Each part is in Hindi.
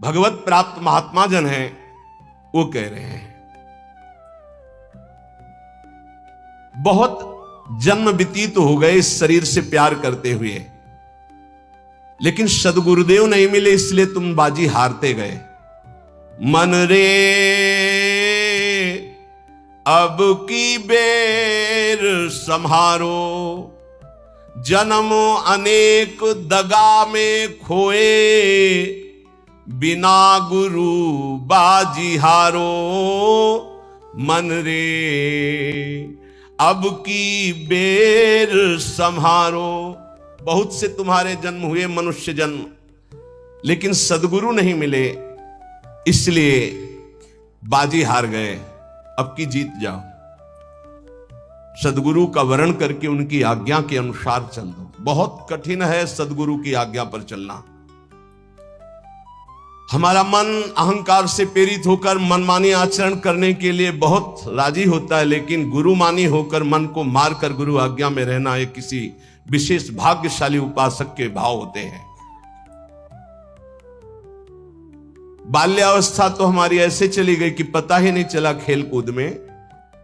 भगवत प्राप्त महात्मा जन हैं वो कह रहे हैं। बहुत जन्म व्यतीत हो गए इस शरीर से प्यार करते हुए, लेकिन सदगुरुदेव नहीं मिले, इसलिए तुम बाजी हारते गए। मन रे अब की बेर संहारो, जन्म अनेक दगा में खोए, बिना गुरु बाजी हारो। मन रे अब की बेर संहारो। बहुत से तुम्हारे जन्म हुए मनुष्य जन्म, लेकिन सदगुरु नहीं मिले, इसलिए बाजी हार गए। अब की जीत जाओ, सदगुरु का वर्ण करके उनकी आज्ञा के अनुसार चल दो। बहुत कठिन है सदगुरु की आज्ञा पर चलना। हमारा मन अहंकार से प्रेरित होकर मनमानी आचरण करने के लिए बहुत राजी होता है, लेकिन गुरुमानी होकर मन को मारकर गुरु आज्ञा में रहना एक किसी विशेष भाग्यशाली उपासक के भाव होते हैं। बाल्यावस्था तो हमारी ऐसे चली गई कि पता ही नहीं चला खेल कूद में।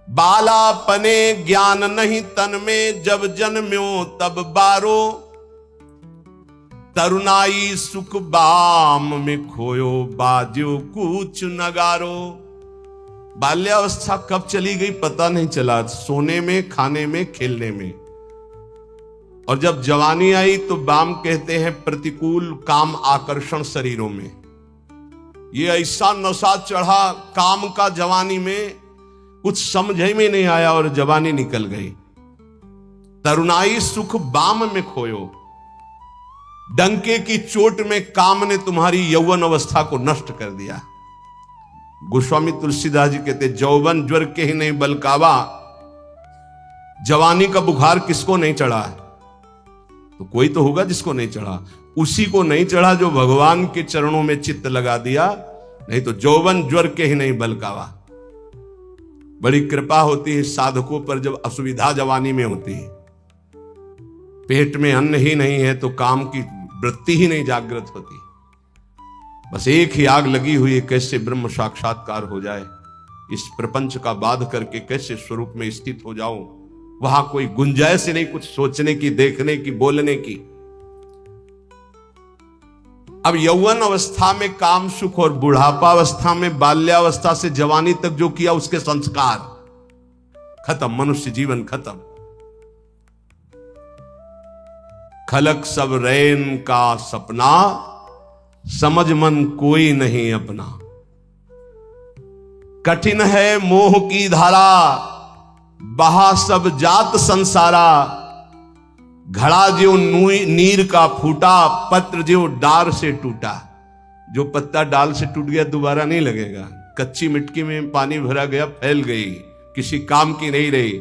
बालापने ज्ञान नहीं तन में, जब जन्म्यो तब बारो, तरुणाई सुख बाम में खोयो, बाजो कुछ नगारो। बाल्यावस्था कब चली गई पता नहीं चला, सोने में, खाने में, खेलने में। और जब जवानी आई तो बाम कहते हैं प्रतिकूल काम आकर्षण शरीरों में। ये ऐसा नशा चढ़ा काम का जवानी में, कुछ समझ में नहीं आया और जवानी निकल गई। तरुणाई सुख बाम में खोयो, डंके की चोट में काम ने तुम्हारी यौवन अवस्था को नष्ट कर दिया। गोस्वामी तुलसीदास जी कहते जौवन ज्वर के ही नहीं बलकावा। जवानी का बुखार किसको नहीं चढ़ा है? तो कोई तो होगा जिसको नहीं चढ़ा। उसी को नहीं चढ़ा जो भगवान के चरणों में चित्त लगा दिया, नहीं तो जौवन ज्वर के ही नहीं बलकावा। बड़ी कृपा होती है साधकों पर जब असुविधा जवानी में होती है। पेट में अन्न ही नहीं है तो काम की वृत्ति ही नहीं जागृत होती। बस एक ही आग लगी हुई है, कैसे ब्रह्म साक्षात्कार हो जाए, इस प्रपंच का बाध करके कैसे स्वरूप में स्थित हो जाऊं। वहां कोई गुंजाइश नहीं कुछ सोचने की, देखने की, बोलने की। अब यौवन अवस्था में काम सुख और बुढ़ापा अवस्था में, बाल्यावस्था से जवानी तक जो किया उसके संस्कार खत्म, मनुष्य जीवन खत्म। खलक सब रैन का सपना, समझ मन कोई नहीं अपना। कठिन है मोह की धारा, बहा सब जात संसारा। घड़ा जो नीर का फूटा, पत्र जो डार से टूटा। जो पत्ता डाल से टूट गया दोबारा नहीं लगेगा। कच्ची मिट्टी में पानी भरा गया, फैल गई, किसी काम की नहीं रही।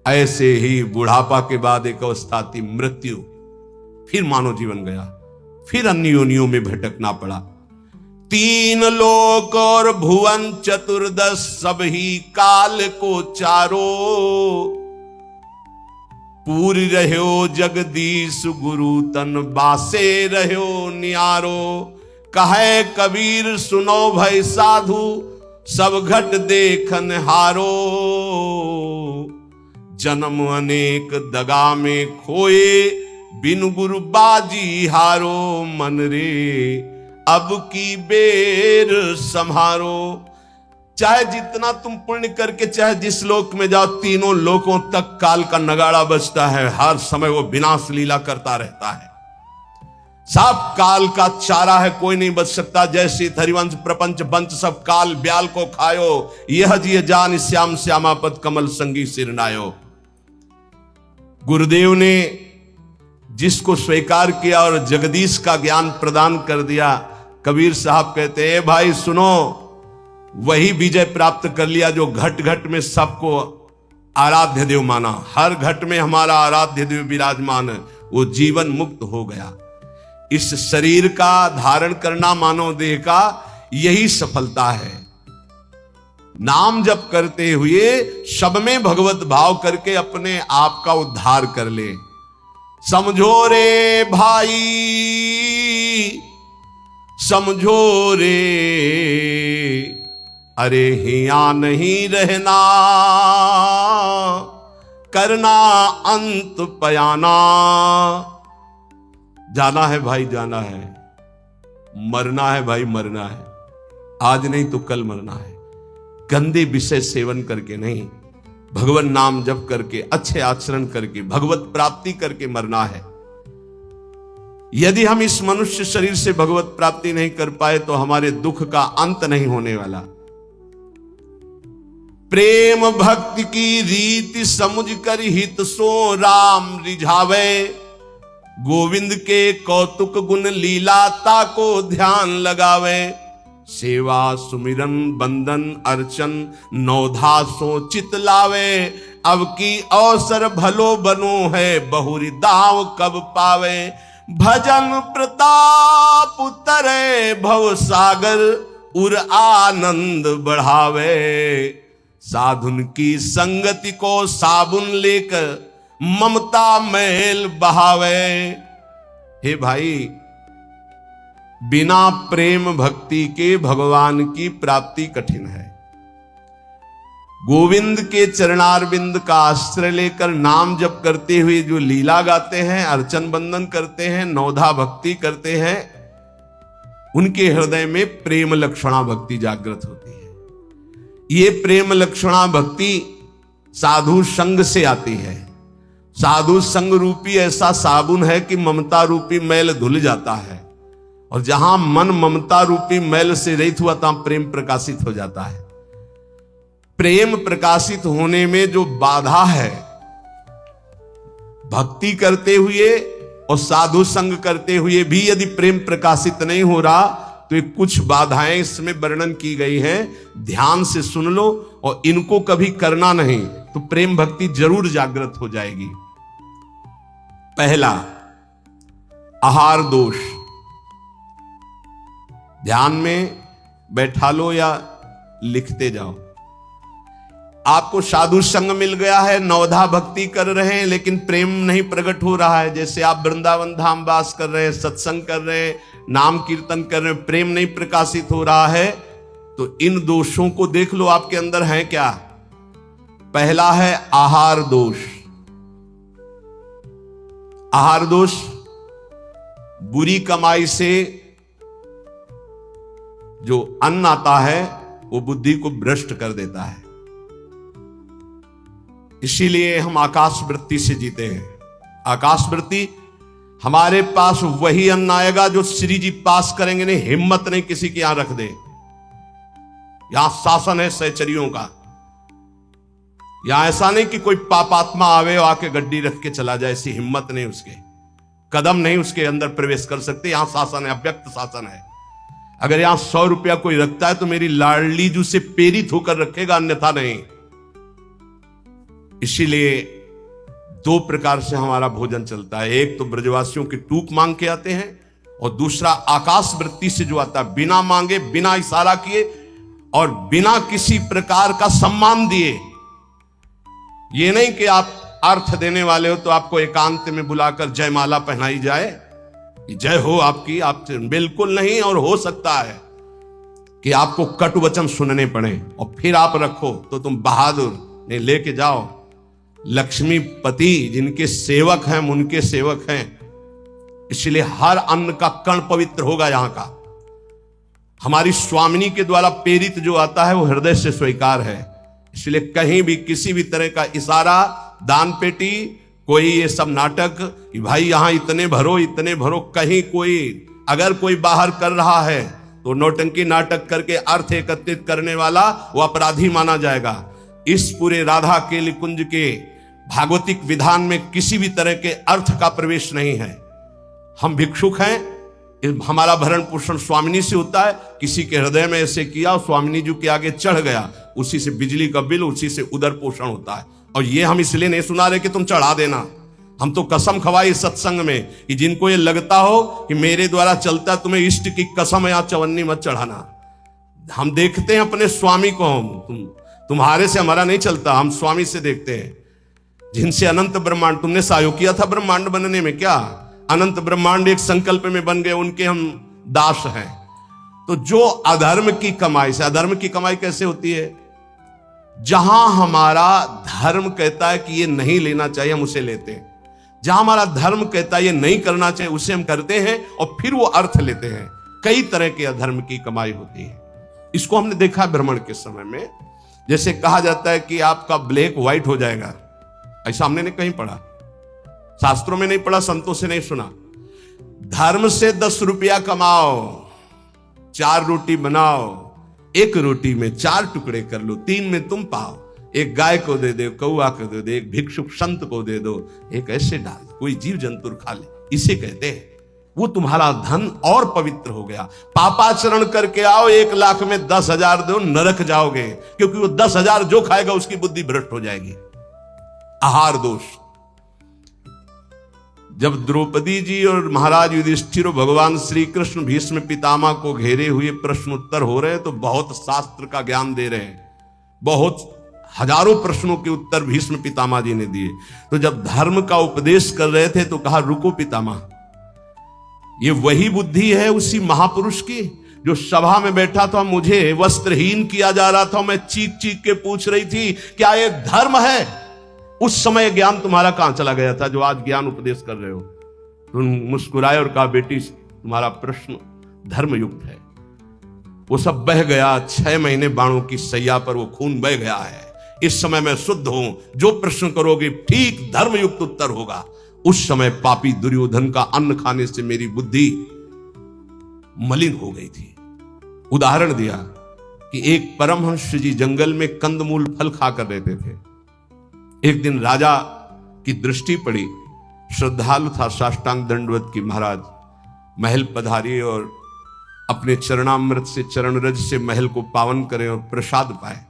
ऐसे ही बुढ़ापा के बाद एक अवस्था थी मृत्यु, फिर मानव जीवन गया, फिर अन्य योनियों में भटकना पड़ा। तीन लोक और भुवन चतुर्दश, सब ही काल को चारो। पूरी रहो जगदीश गुरु तन, बासे रहो नियारो। कहे कबीर सुनो भय साधु, सब घट देखन हारो। जन्म अनेक दगा में खोए, बिन गुरु बाजी हारो। मन रे अब की बेर संहारो। चाहे जितना तुम पुण्य करके चाहे जिस लोक में जाओ, तीनों लोकों तक काल का नगाड़ा बजता है। हर समय वो विनाश लीला करता रहता है। सब काल का चारा है, कोई नहीं बच सकता। जैसे हरिवंश प्रपंच बंच, सब काल ब्याल को खायो। यह जिय जान श्याम श्यामापद, कमल संगी सिरनायो। गुरुदेव ने जिसको स्वीकार किया और जगदीश का ज्ञान प्रदान कर दिया, कबीर साहब कहते हैं भाई सुनो, वही विजय प्राप्त कर लिया जो घट घट में सबको आराध्य देव माना। हर घट में हमारा आराध्य देव विराजमान है। वो जीवन मुक्त हो गया। इस शरीर का धारण करना मानव देह का यही सफलता है। नाम जप करते हुए सब में भगवत भाव करके अपने आप का उद्धार कर ले। समझो रे भाई समझो रे, अरे हिया नहीं रहना, करना अंत पयाना। जाना है भाई जाना है, मरना है भाई मरना है, आज नहीं तो कल मरना है। गंदे विषय सेवन करके नहीं, भगवान नाम जप करके, अच्छे आचरण करके, भगवत प्राप्ति करके मरना है। यदि हम इस मनुष्य शरीर से भगवत प्राप्ति नहीं कर पाए तो हमारे दुख का अंत नहीं होने वाला। प्रेम भक्ति की रीति समझ कर हित सो राम रिझावे, गोविंद के कौतुक गुण लीलाता को ध्यान लगावे। सेवा सुमिरन बंदन अर्चन नौधा सो चित लावे, अब की अवसर भलो बनो है बहुरी दाव कब पावे। भजन प्रताप उतरे भव सागर उर आनंद बढ़ावे, साधुन की संगति को साबुन लेकर ममता मैल बहावे। हे भाई, बिना प्रेम भक्ति के भगवान की प्राप्ति कठिन है। गोविंद के चरणारविंद का आश्रय लेकर नाम जप करते हुए जो लीला गाते हैं, अर्चन बंदन करते हैं, नौधा भक्ति करते हैं, उनके हृदय में प्रेम लक्षणा भक्ति जागृत होती है। ये प्रेम लक्षणा भक्ति साधु संग से आती है। साधु संग रूपी ऐसा साबुन है कि ममता रूपी मैल धुल जाता है, और जहां मन ममता रूपी मैल से रहित हुआ तहां प्रेम प्रकाशित हो जाता है। प्रेम प्रकाशित होने में जो बाधा है, भक्ति करते हुए और साधु संग करते हुए भी यदि प्रेम प्रकाशित नहीं हो रहा तो ये कुछ बाधाएं इसमें वर्णन की गई हैं। ध्यान से सुन लो, और इनको कभी करना नहीं तो प्रेम भक्ति जरूर जागृत हो जाएगी। पहला, आहार दोष। ध्यान में बैठा लो या लिखते जाओ। आपको साधु संग मिल गया है, नवधा भक्ति कर रहे हैं, लेकिन प्रेम नहीं प्रकट हो रहा है। जैसे आप वृंदावन धाम वास कर रहे हैं, सत्संग कर रहे हैं, नाम कीर्तन कर रहे हैं, प्रेम नहीं प्रकाशित हो रहा है, तो इन दोषों को देख लो आपके अंदर है क्या। पहला है आहार दोष। आहार दोष बुरी कमाई से जो अन्न आता है वो बुद्धि को भ्रष्ट कर देता है। इसीलिए हम आकाश वृत्ति से जीते हैं। आकाश वृत्ति, हमारे पास वही अन्न आएगा जो श्री जी पास करेंगे। नहीं, हिम्मत नहीं किसी के यहां रख दे। यहां शासन है सहचरियों का। यहां ऐसा नहीं कि कोई पापात्मा आवे और आके गड्डी रख के चला जाए, ऐसी हिम्मत नहीं, उसके कदम नहीं उसके अंदर प्रवेश कर सकते। यहां शासन है, अव्यक्त शासन है। अगर यहां 100 रुपया कोई रखता है तो मेरी लाडली जू से प्रेरित होकर रखेगा, अन्यथा नहीं। इसीलिए दो प्रकार से हमारा भोजन चलता है। एक तो ब्रजवासियों की टूक मांग के आते हैं, और दूसरा आकाश वृत्ति से जो आता है, बिना मांगे, बिना इशारा किए और बिना किसी प्रकार का सम्मान दिए। ये नहीं कि आप अर्थ देने वाले हो तो आपको एकांत में बुलाकर जयमाला पहनाई जाए, जय हो आपकी, आप बिल्कुल नहीं। और हो सकता है कि आपको कटु वचन सुनने पड़े और फिर आप रखो तो तुम बहादुर ने लेके जाओ। लक्ष्मीपति जिनके सेवक हैं, उनके सेवक हैं, इसलिए हर अन्न का कण पवित्र होगा। यहां का हमारी स्वामिनी के द्वारा प्रेरित जो आता है वो हृदय से स्वीकार है। इसलिए कहीं भी किसी भी तरह का इशारा, दान पेटी, कोई ये सब नाटक कि भाई यहां इतने भरो इतने भरो, कहीं कोई अगर कोई बाहर कर रहा है तो नौटंकी नाटक करके अर्थ एकत्रित करने वाला वो अपराधी माना जाएगा। इस पूरे राधा केली कुंज के भागवतिक विधान में किसी भी तरह के अर्थ का प्रवेश नहीं है। हम भिक्षुक हैं, हमारा भरण पोषण स्वामिनी से होता है। किसी के हृदय में ऐसे किया, स्वामिनी जी के आगे चढ़ गया, उसी से बिजली का बिल, उसी से उदर पोषण होता है। और ये हम इसलिए नहीं सुना रहे कि तुम चढ़ा देना। हम तो कसम खवाई सत्संग में कि जिनको ये लगता हो कि मेरे द्वारा चलता, तुम्हें इष्ट की कसम या चवन्नी मत चढ़ाना। हम देखते हैं अपने स्वामी को, तुम्हारे से हमारा नहीं चलता, हम स्वामी से देखते हैं जिनसे अनंत ब्रह्मांड। तुमने सहयोग किया था ब्रह्मांड बनने में क्या? अनंत ब्रह्मांड एक संकल्प में बन गए, उनके हम दास हैं। तो जो अधर्म की कमाई से, अधर्म की कमाई कैसे होती है? जहां हमारा धर्म कहता है कि ये नहीं लेना चाहिए, हम उसे लेते हैं। जहां हमारा धर्म कहता है ये नहीं करना चाहिए, उसे हम करते हैं और फिर वो अर्थ लेते हैं। कई तरह के अधर्म की कमाई होती है। इसको हमने देखा भ्रमण के समय में। जैसे कहा जाता है कि आपका ब्लैक व्हाइट हो जाएगा, ऐसा हमने नहीं कहीं पढ़ा, शास्त्रों में नहीं पढ़ा, संतों से नहीं सुना। धर्म से 10 रुपया कमाओ, 4 रोटी बनाओ, 1 रोटी में 4 टुकड़े कर लो, 3 में तुम पाओ, एक गाय को दे दो, कौआ को दे दो, एक भिक्षुक संत को दे दो, एक ऐसे डाल, कोई जीव जंतु खा ले, इसे कहते हैं। वो तुम्हारा धन और पवित्र हो गया। पापाचरण करके आओ, 1 लाख में 10,000 दो, नरक जाओगे, क्योंकि वो 10,000 जो खाएगा उसकी बुद्धि भ्रष्ट हो जाएगी। आहार दोष। जब द्रौपदी जी और महाराज युधिष्ठिर और भगवान श्री कृष्ण भीष्म पितामह को घेरे हुए प्रश्न उत्तर हो रहे हैं, तो बहुत शास्त्र का ज्ञान दे रहे हैं, बहुत हजारों प्रश्नों के उत्तर भीष्म पितामह जी ने दिए। तो जब धर्म का उपदेश कर रहे थे तो कहा, रुको पितामह, ये वही बुद्धि है उसी महापुरुष की जो सभा में बैठा था, मुझे वस्त्रहीन किया जा रहा था, मैं चीख चीख के पूछ रही थी क्या ये धर्म है? उस समय ज्ञान तुम्हारा कहां चला गया था जो आज ज्ञान उपदेश कर रहे हो? तुम मुस्कुराए और कहा, बेटी तुम्हारा प्रश्न धर्मयुक्त है। वो सब बह गया, 6 महीने बाणों की सैया पर वो खून बह गया है। इस समय मैं शुद्ध हूं, जो प्रश्न करोगे ठीक धर्मयुक्त उत्तर होगा। उस समय पापी दुर्योधन का अन्न खाने से मेरी बुद्धि मलिन हो गई थी। उदाहरण दिया कि एक परमहंस जी जंगल में कंदमूल फल खाकर रहते थे। एक दिन राजा की दृष्टि पड़ी, श्रद्धालु था, साष्टांग दंडवत की, महाराज महल पधारिए और अपने चरणामृत से, चरण रज से महल को पावन करें और प्रसाद पाए।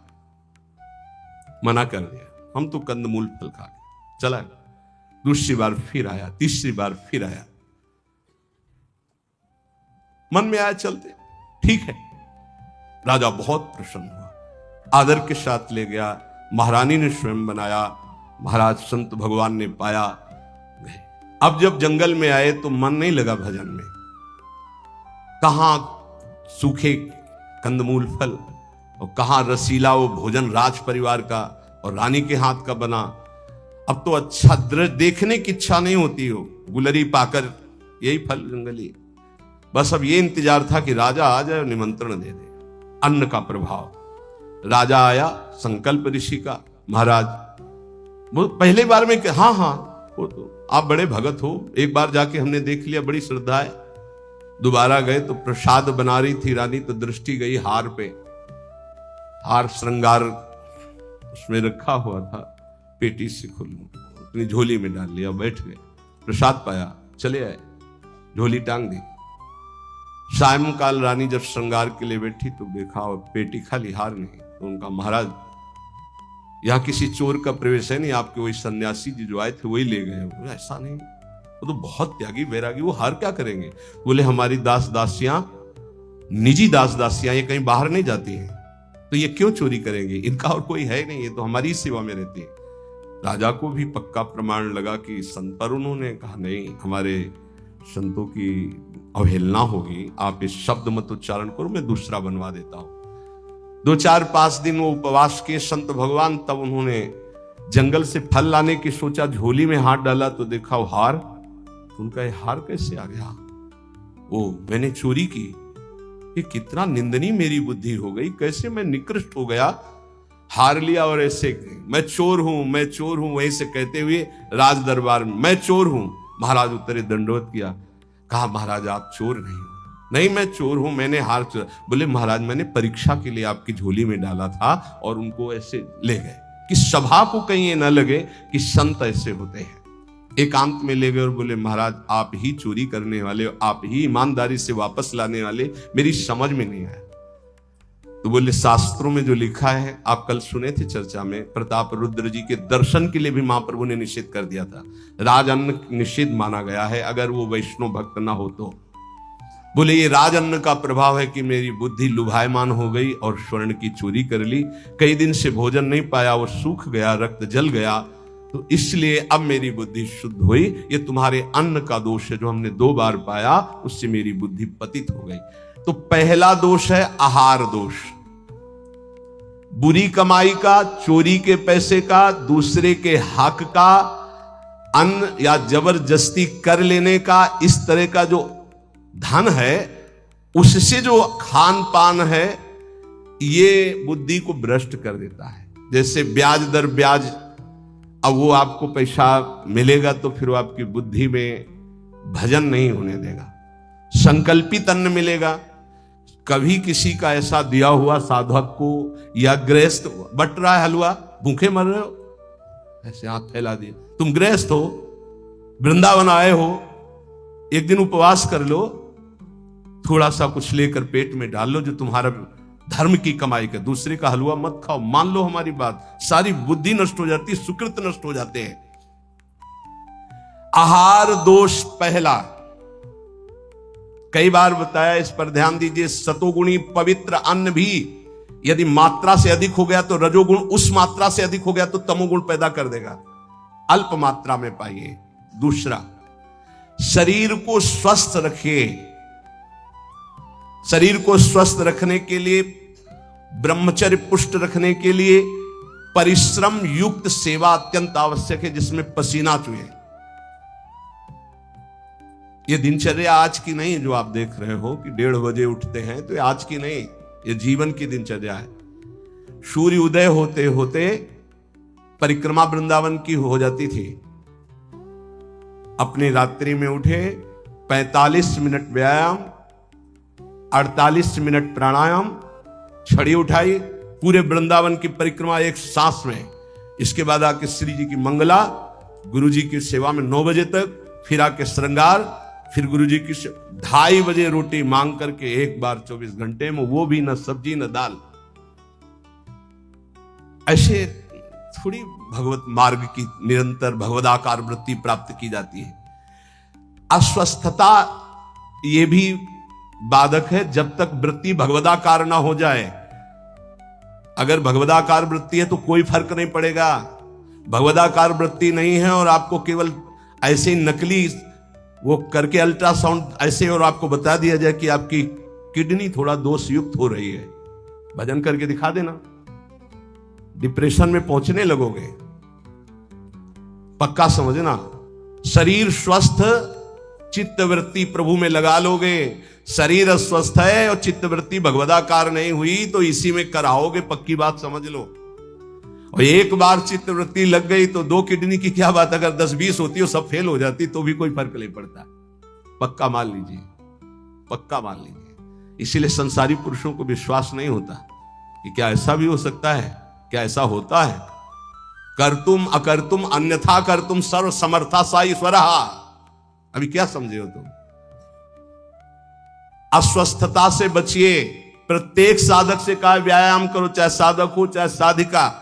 मना कर दिया, हम तो कंदमूल फल खा गए। चला, दूसरी बार फिर आया, तीसरी बार फिर आया। मन में आया चलते, ठीक है। राजा बहुत प्रसन्न हुआ, आदर के साथ ले गया, महारानी ने स्वयं बनाया, महाराज संत भगवान ने पाया, गए। अब जब जंगल में आए तो मन नहीं लगा भजन में। कहां सूखे कंदमूल फल और कहां रसीला वो भोजन राज परिवार का और रानी के हाथ का बना। अब तो अच्छा दृश्य देखने की इच्छा नहीं होती हो, गुलरी पाकर यही फल जंगली। बस अब ये इंतजार था कि राजा आ जाए और निमंत्रण दे दे। अन्न का प्रभाव। राजा आया, संकल्प ऋषि का, महाराज वो पहले बार में हाँ हाँ वो तो आप बड़े भगत हो, एक बार जाके हमने देख लिया, बड़ी श्रद्धा है। दोबारा गए तो प्रसाद बना रही थी रानी, तो दृष्टि गई हार पे। हार श्रृंगार उसमें रखा हुआ था, पेटी से खुल अपनी झोली में डाल लिया, बैठ गए, प्रसाद पाया, चले आए, झोली टांग दी। सायंकाल रानी जब श्रृंगार के लिए बैठी तो देखा और पेटी खाली, हार नहीं। तो उनका, महाराज यहां किसी चोर का प्रवेश है नहीं, आपके वही सन्यासी जी जो आए थे वही ले गए। बोले ऐसा नहीं, वो तो बहुत त्यागी वैरागी, वो हार क्या करेंगे? बोले हमारी दास दासियां, निजी दास दासियां, ये कहीं बाहर नहीं जाती हैं, तो ये क्यों चोरी करेंगे? इनका और कोई है नहीं, ये तो हमारी सेवा में रहती है। राजा को भी पक्का प्रमाण लगा कि संत, पर उन्होंने कहा नहीं, हमारे संतों की अवहेलना होगी, आप इस शब्द मत उच्चारण करो, मैं दूसरा बनवा देता हूं। 2-4-5 दिन वो उपवास के संत भगवान, तब उन्होंने जंगल से फल लाने की सोचा, झोली में हाथ डाला तो देखा वो हार। उनका ये हार कैसे आ गया? वो मैंने चोरी की, ये कितना निंदनीय मेरी बुद्धि हो गई, कैसे मैं निकृष्ट हो गया, हार लिया और ऐसे मैं चोर हूं, मैं चोर हूं, वहीं से कहते हुए राज दरबार में मैं चोर हूं। महाराज उतरे, दंडवत किया, कहा महाराज आप चोर नहीं हो। नहीं मैं चोर हूं, मैंने हार चोरा। बोले महाराज मैंने परीक्षा के लिए आपकी झोली में डाला था और उनको ऐसे ले गए कि सभा को कहीं ये न लगे कि संत ऐसे होते हैं। एकांत में ले गए और बोले महाराज आप ही चोरी करने वाले, आप ही ईमानदारी से वापस लाने वाले, मेरी समझ में नहीं आया। तो बोले शास्त्रों में जो लिखा है, आप कल सुने थे चर्चा में, प्रताप रुद्र जी के दर्शन के लिए भी महाप्रभु ने निषेध कर दिया था, राज अन्न निषेध माना गया है अगर वो वैष्णव भक्त ना हो तो। बोले ये राज अन्न का प्रभाव है कि मेरी बुद्धि लुभायमान हो गई और स्वर्ण की चोरी कर ली, कई दिन से भोजन नहीं पाया, वो सूख गया, रक्त जल गया, तो इसलिए अब मेरी बुद्धि शुद्ध हुई। ये तुम्हारे अन्न का दोष है जो हमने 2 बार पाया, उससे मेरी बुद्धि पतित हो गई। तो पहला दोष है आहार दोष, बुरी कमाई का, चोरी के पैसे का, दूसरे के हक का, अन्न या जबरदस्ती कर लेने का, इस तरह का जो धन है उससे जो खान पान है ये बुद्धि को भ्रष्ट कर देता है। जैसे ब्याज दर ब्याज, अब वो आपको पैसा मिलेगा तो फिर वो आपकी बुद्धि में भजन नहीं होने देगा। संकल्पित अन्न मिलेगा, कभी किसी का ऐसा दिया हुआ साधक को या गृहस्थ बट रहा है हलवा, भूखे मर रहे हो, ऐसे हाथ फैला दिए, तुम गृहस्थ हो, वृंदावन आए हो, एक दिन उपवास कर लो, थोड़ा सा कुछ लेकर पेट में डाल लो जो तुम्हारा धर्म की कमाई का, दूसरे का हलवा मत खाओ, मान लो हमारी बात, सारी बुद्धि नष्ट हो जाती, सुकृत नष्ट हो जाते हैं। आहार दोष पहला, कई बार बताया, इस पर ध्यान दीजिए। सतोगुणी पवित्र अन्न भी यदि मात्रा से अधिक हो गया तो रजोगुण, उस मात्रा से अधिक हो गया तो तमोगुण पैदा कर देगा, अल्प मात्रा में पाइए। दूसरा, शरीर को स्वस्थ रखिए। शरीर को स्वस्थ रखने के लिए, ब्रह्मचर्य पुष्ट रखने के लिए परिश्रम युक्त सेवा अत्यंत आवश्यक है, जिसमें पसीना चुए। ये दिनचर्या आज की नहीं जो आप देख रहे हो कि 1:30 बजे उठते हैं, तो ये आज की नहीं, ये जीवन की दिनचर्या है। सूर्य उदय होते होते परिक्रमा वृंदावन की हो जाती थी, अपनी रात्रि में उठे, 45 मिनट व्यायाम, 48 मिनट प्राणायाम, छड़ी उठाई, पूरे वृंदावन की परिक्रमा एक सांस में। इसके बाद आके श्री जी की मंगला, गुरु जी की सेवा में 9 बजे तक, फिर आके श्रृंगार, फिर गुरु जी की 2:30 बजे रोटी मांग करके एक बार 24 घंटे में, वो भी न सब्जी न दाल। ऐसे थोड़ी भगवत मार्ग की निरंतर भगवदाकार वृत्ति प्राप्त की जाती है। अस्वस्थता ये भी बाधक है, जब तक वृत्ति भगवदाकार ना हो जाए। अगर भगवदाकार वृत्ति है तो कोई फर्क नहीं पड़ेगा। भगवदाकार वृत्ति नहीं है और आपको केवल ऐसे नकली वो करके अल्ट्रासाउंड ऐसे और आपको बता दिया जाए कि आपकी किडनी थोड़ा दोष युक्त हो रही है, भजन करके दिखा देना, डिप्रेशन में पहुंचने लगोगे। पक्का समझना, शरीर स्वस्थ, चित्तवृत्ति प्रभु में लगा लोगे। शरीर अस्वस्थ है और चित्तवृत्ति भगवदाकार नहीं हुई तो इसी में कराओगे, पक्की बात समझ लो। और एक बार चित्तवृत्ति लग गई तो 2 किडनी की क्या बात, अगर 10-20 होती हो सब फेल हो जाती तो भी कोई फर्क नहीं पड़ता। पक्का मान लीजिए, पक्का मान लीजिए। इसीलिए संसारी पुरुषों को विश्वास नहीं होता कि क्या ऐसा भी हो सकता है, क्या ऐसा होता है। कर्तुम अकर्तुम अन्यथा कर्तुम सर्व समर्था सा ईश्वर। अभी क्या समझे हो तुम? अस्वस्थता से बचिए। प्रत्येक साधक से कहा व्यायाम करो, चाहे साधक हो चाहे साधिका,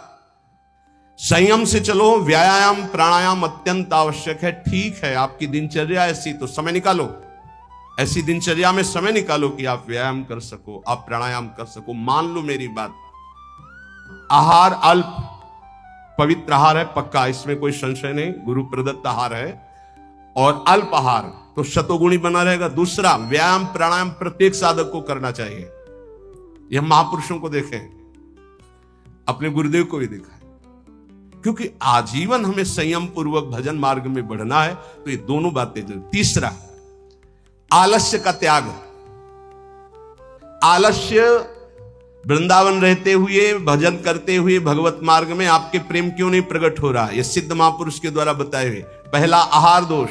संयम से चलो। व्यायाम प्राणायाम अत्यंत आवश्यक है। ठीक है, आपकी दिनचर्या ऐसी तो समय निकालो, ऐसी दिनचर्या में समय निकालो कि आप व्यायाम कर सको, आप प्राणायाम कर सको। मान लो मेरी बात, आहार अल्प पवित्र आहार है, पक्का, इसमें कोई संशय नहीं, गुरु प्रदत्त आहार है, और अल्प आहार तो शतोगुणी बना रहेगा। दूसरा, व्यायाम प्राणायाम प्रत्येक साधक को करना चाहिए। यह महापुरुषों को देखें, अपने गुरुदेव को भी देखा है, क्योंकि आजीवन हमें संयम पूर्वक भजन मार्ग में बढ़ना है, तो ये दोनों बातें जरूरी। तीसरा, आलस्य का त्याग। आलस्य, वृंदावन रहते हुए भजन करते हुए भगवत मार्ग में आपके प्रेम क्यों नहीं प्रकट हो रहा? यह सिद्ध महापुरुष के द्वारा बताए हुए। पहला, आहार दोष।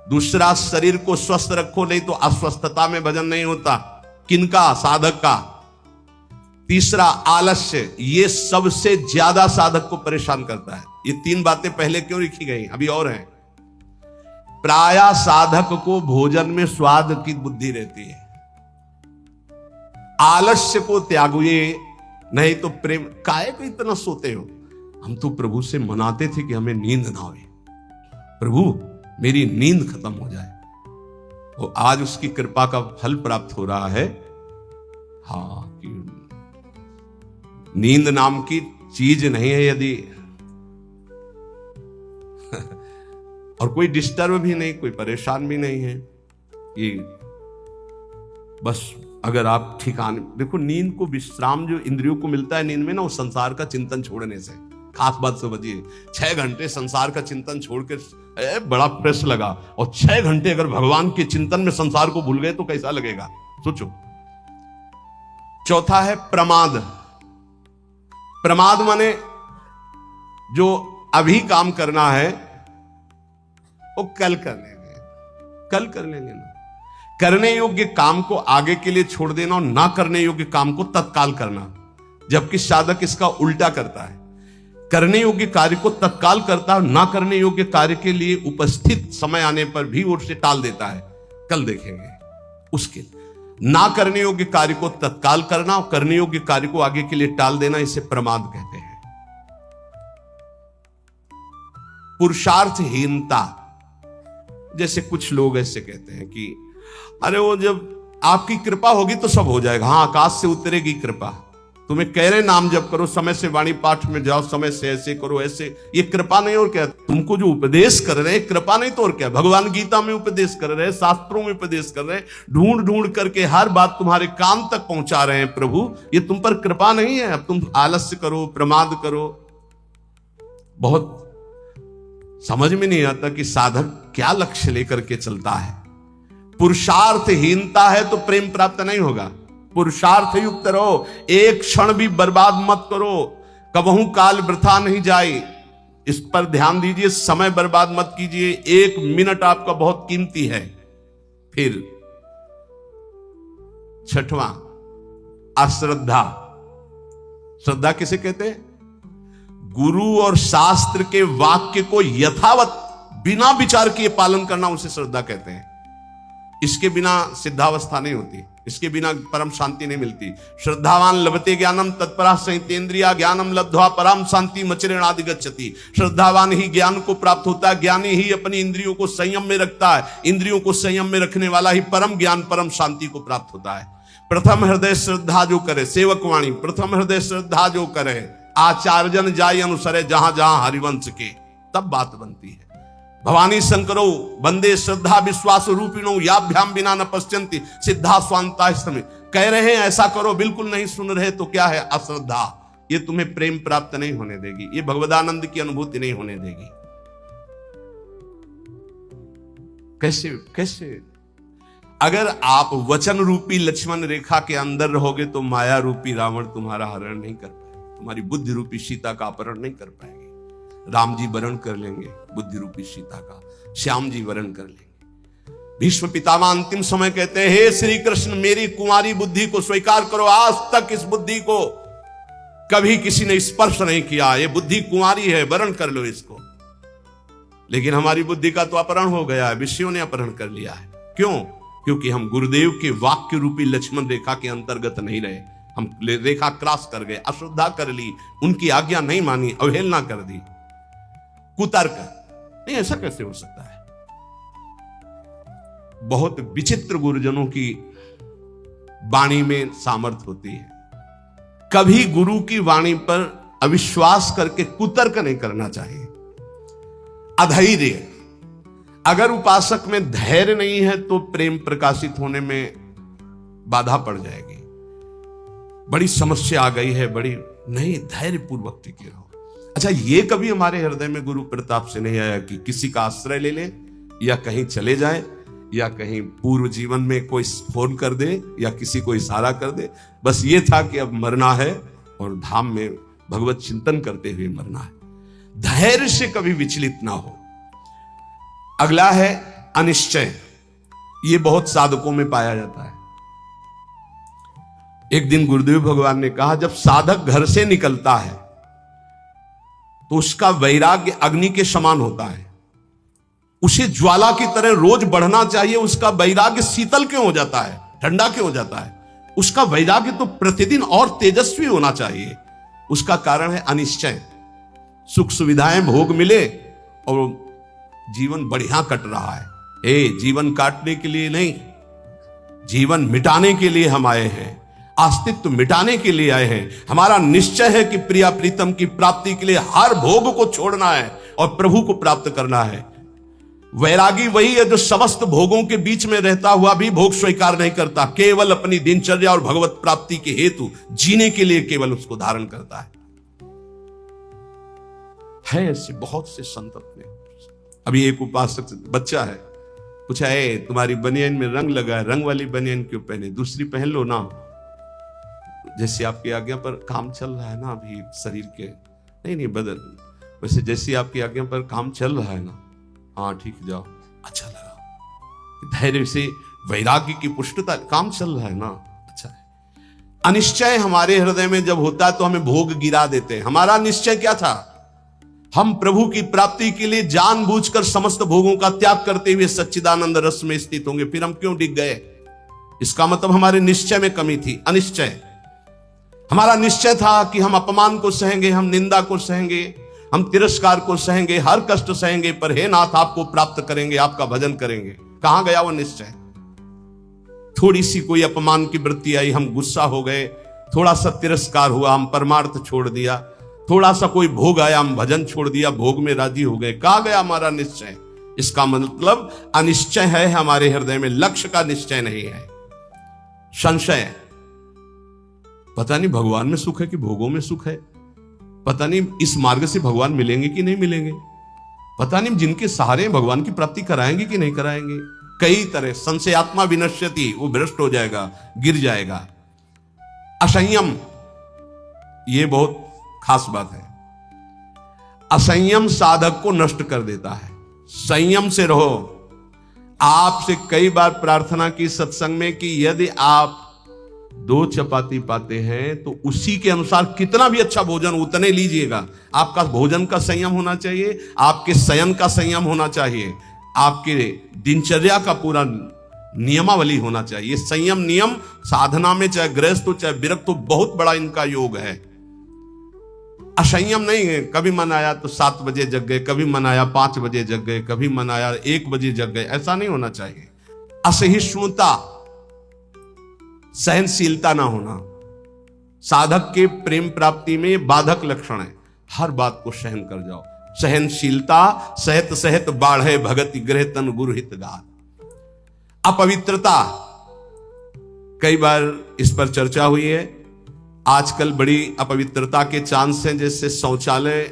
दूसरा, शरीर को स्वस्थ रखो, नहीं तो अस्वस्थता में भजन नहीं होता। किनका? साधक का। तीसरा, आलस्य। ये सबसे ज्यादा साधक को परेशान करता है। ये 3 बातें पहले क्यों लिखी गई, अभी और हैं। प्रायः साधक को भोजन में स्वाद की बुद्धि रहती है। आलस्य को त्यागिए, नहीं तो प्रेम। काहे को इतना सोते हो? हम तो प्रभु से मनाते थे कि हमें नींद ना आए, प्रभु मेरी नींद खत्म हो जाए। वो आज उसकी कृपा का फल प्राप्त हो रहा है। हाँ, नींद नाम की चीज नहीं है यदि और कोई डिस्टर्ब भी नहीं, कोई परेशान भी नहीं है, ये बस अगर आप ठिकाने, देखो नींद को विश्राम जो इंद्रियों को मिलता है नींद में ना, वो संसार का चिंतन छोड़ने से। खास बात समझिए, 6 घंटे संसार का चिंतन छोड़ के बड़ा फ्रेश लगा, और 6 घंटे अगर भगवान के चिंतन में संसार को भूल गए तो कैसा लगेगा, सोचो। चौथा है प्रमाद। प्रमाद माने जो अभी काम करना है वो कल कर लेंगे, कल कर लेंगे ना। करने योग्य काम को आगे के लिए छोड़ देना और ना करने योग्य काम को तत्काल करना, जबकि साधक इसका उल्टा करता है। करने योग्य कार्य को तत्काल करता है, ना करने योग्य कार्य के लिए उपस्थित समय आने पर भी वो उसे टाल देता है, कल देखेंगे। उसके ना करने योग्य कार्य को तत्काल करना और करने योग्य कार्य को आगे के लिए टाल देना, इसे प्रमाद कहते हैं। पुरुषार्थहीनता, जैसे कुछ लोग ऐसे कहते हैं कि अरे वो जब आपकी कृपा होगी तो सब हो जाएगा। हाँ, आकाश से उतरेगी कृपा, तुम्हें कह रहे नाम जप करो, समय से वाणी पाठ में जाओ, समय से ऐसे करो ऐसे, ये कृपा नहीं और क्या। तुमको जो उपदेश कर रहे हैं कृपा नहीं तो और क्या। भगवान गीता में उपदेश कर रहे हैं, शास्त्रों में उपदेश कर रहे हैं, ढूंढ ढूंढ करके हर बात तुम्हारे कान तक पहुंचा रहे हैं प्रभु, ये तुम पर कृपा नहीं है। अब तुम आलस्य करो, प्रमाद करो। बहुत समझ में नहीं आता कि साधक क्या लक्ष्य लेकर के चलता है। पुरुषार्थहीनता है तो प्रेम प्राप्त नहीं होगा। पुरुषार्थ युक्त रहो, एक क्षण भी बर्बाद मत करो, कबहू काल वृथा नहीं जाए, इस पर ध्यान दीजिए। समय बर्बाद मत कीजिए, 1 मिनट आपका बहुत कीमती है। फिर 6वां, अश्रद्धा। श्रद्धा किसे कहते हैं? गुरु और शास्त्र के वाक्य को यथावत बिना विचार किए पालन करना, उसे श्रद्धा कहते हैं। इसके बिना सिद्धावस्था नहीं होती, इसके बिना परम शांति नहीं मिलती। श्रद्धावान लभते ज्ञानम तत्परा संहितेन्द्रिया ज्ञानम लब्ध्वा परम शांति मचरेणादि गच्छति। श्रद्धावान ही ज्ञान को प्राप्त होता है, ज्ञानी ही अपनी इंद्रियों को संयम में रखता है, इंद्रियों को संयम में रखने वाला ही परम ज्ञान परम शांति को प्राप्त होता है। प्रथम हृदय श्रद्धा जो करे, सेवक वाणी, प्रथम हृदय श्रद्धा जो करे, आचार्यजन जाय अनुसरे जहां जहां हरिवंश के, तब बात बनती है। भवानी शंकरो बंदे श्रद्धा विश्वास रूपिणो याभ्याम बिना न पश्यन्ति सिद्धा स्वांता समय। कह रहे हैं ऐसा करो, बिल्कुल नहीं सुन रहे तो क्या है? अश्रद्धा। ये तुम्हें प्रेम प्राप्त नहीं होने देगी, ये भगवदानंद की अनुभूति नहीं होने देगी। कैसे कैसे? अगर आप वचन रूपी लक्ष्मण रेखा के अंदर रहोगे तो माया रूपी रावण तुम्हारा हरण नहीं कर पाएगा, तुम्हारी बुद्धि रूपी सीता का अपहरण नहीं कर पाएगी। राम जी वरण कर लेंगे बुद्धि रूपी सीता का, श्याम जी वरण कर लेंगे। भीष्म पितामह अंतिम समय कहते हैं, हे श्री कृष्ण मेरी कुंवारी बुद्धि को स्वीकार करो। आज तक इस बुद्धि को कभी किसी ने स्पर्श नहीं किया, ये बुद्धि कुंवारी है, वरण कर लो इसको। लेकिन हमारी बुद्धि का तो अपहरण हो गया है, विषयों ने अपहरण कर लिया है। क्यों? क्योंकि हम गुरुदेव के वाक्य रूपी लक्ष्मण रेखा के अंतर्गत नहीं रहे, हम रेखा क्रॉस कर गए, अश्रद्धा कर ली, उनकी आज्ञा नहीं मानी, अवहेलना कर दी, कुतर्क। नहीं, ऐसा कैसे हो सकता है? बहुत विचित्र गुरुजनों की वाणी में सामर्थ्य होती है। कभी गुरु की वाणी पर अविश्वास करके कुतर्क नहीं करना चाहिए। अधैर्य, अगर उपासक में धैर्य नहीं है तो प्रेम प्रकाशित होने में बाधा पड़ जाएगी। बड़ी समस्या आ गई है, बड़ी नहीं, धैर्य पूर्वक टिके रहो। अच्छा, ये कभी हमारे हृदय में गुरु प्रताप से नहीं आया कि किसी का आश्रय ले लें या कहीं चले जाएं या कहीं पूर्व जीवन में कोई फोन कर दे या किसी को इशारा कर दे, बस ये था कि अब मरना है और धाम में भगवत चिंतन करते हुए मरना है। धैर्य से कभी विचलित ना हो। अगला है अनिश्चय। ये बहुत साधकों में पाया जाता है। एक दिन गुरुदेव भगवान ने कहा, जब साधक घर से निकलता है तो उसका वैराग्य अग्नि के समान होता है, उसे ज्वाला की तरह रोज बढ़ना चाहिए। उसका वैराग्य शीतल क्यों हो जाता है, ठंडा क्यों हो जाता है? उसका वैराग्य तो प्रतिदिन और तेजस्वी होना चाहिए। उसका कारण है अनिश्चय। सुख सुविधाएं भोग मिले और जीवन बढ़िया कट रहा है। जीवन काटने के लिए नहीं, जीवन मिटाने के लिए हम आए हैं, अस्तित्व मिटाने के लिए आए हैं। हमारा निश्चय है कि प्रिया प्रीतम की प्राप्ति के लिए हर भोग को छोड़ना है और प्रभु को प्राप्त करना है। वैरागी वही है जो समस्त भोगों के बीच में रहता हुआ भी भोग स्वीकार नहीं करता, केवल अपनी दिनचर्या और भगवत प्राप्ति के हेतु जीने के लिए केवल उसको धारण करता है ऐसे बहुत से संत अपने। अभी एक उपासक बच्चा है, पूछा है तुम्हारी बनियान में रंग लगा है, रंग वाली बनियान क्यों पहने, दूसरी पहन लो ना। जैसे आपकी आज्ञा पर काम चल रहा है ना अभी शरीर के, नहीं बदल, वैसे जैसे आपकी आज्ञा पर काम चल रहा है ना, हाँ ठीक जाओ, अच्छा लगा। धैर्य से वैराग्य की पुष्टता, काम चल रहा है ना, अच्छा है। अनिश्चय हमारे हृदय में जब होता है तो हमें भोग गिरा देते हैं। हमारा निश्चय क्या था, हम प्रभु की प्राप्ति के लिए जानबूझकर समस्त भोगों का त्याग करते हुए सच्चिदानंद रस में स्थित होंगे, फिर हम क्यों डिग गए? इसका मतलब हमारे निश्चय में कमी थी। अनिश्चय, हमारा निश्चय था कि हम अपमान को सहेंगे, हम निंदा को सहेंगे, हम तिरस्कार को सहेंगे, हर कष्ट सहेंगे, पर हे नाथ आपको प्राप्त करेंगे, आपका भजन करेंगे। कहां गया वो निश्चय? थोड़ी सी कोई अपमान की वृत्ति आई, हम गुस्सा हो गए, थोड़ा सा तिरस्कार हुआ, हम परमार्थ छोड़ दिया, थोड़ा सा कोई भोग आया, हम भजन छोड़ दिया, भोग में राजी हो गए। कहां गया हमारा निश्चय? इसका मतलब अनिश्चय है हमारे हृदय में, लक्ष्य का निश्चय नहीं है। संशय, पता नहीं भगवान में सुख है कि भोगों में सुख है, पता नहीं इस मार्ग से भगवान मिलेंगे कि नहीं मिलेंगे, पता नहीं जिनके सहारे भगवान की प्राप्ति कराएंगे कि नहीं कराएंगे। कई तरह संशयात्मा विनश्यति, वो भ्रष्ट हो जाएगा, गिर जाएगा। असंयम, ये बहुत खास बात है। असंयम साधक को नष्ट कर देता है। संयम से रहो। आपसे कई बार प्रार्थना की सत्संग में कि यदि आप 2 चपाती पाते हैं तो उसी के अनुसार कितना भी अच्छा भोजन उतने लीजिएगा। आपका भोजन का संयम होना चाहिए, आपके शयन का संयम होना चाहिए, आपके दिनचर्या का पूरा नियमावली होना चाहिए। संयम नियम साधना में चाहे गृहस्थ हो चाहे विरक्त हो, बहुत बड़ा इनका योग है। असंयम नहीं है, कभी मन आया तो 7 बजे जग गए, कभी मन आया 5 बजे जग गए, कभी मन आया 1 बजे जग गए, ऐसा नहीं होना चाहिए। असहिष्णुता, सहनशीलता ना होना, साधक के प्रेम प्राप्ति में बाधक लक्षण है। हर बात को सहन कर जाओ। सहनशीलता सहत सहत बाढ़े भगति गृह तन गुरु हित गात। अपवित्रता, कई बार इस पर चर्चा हुई है। आजकल बड़ी अपवित्रता के चांस हैं, जैसे शौचालय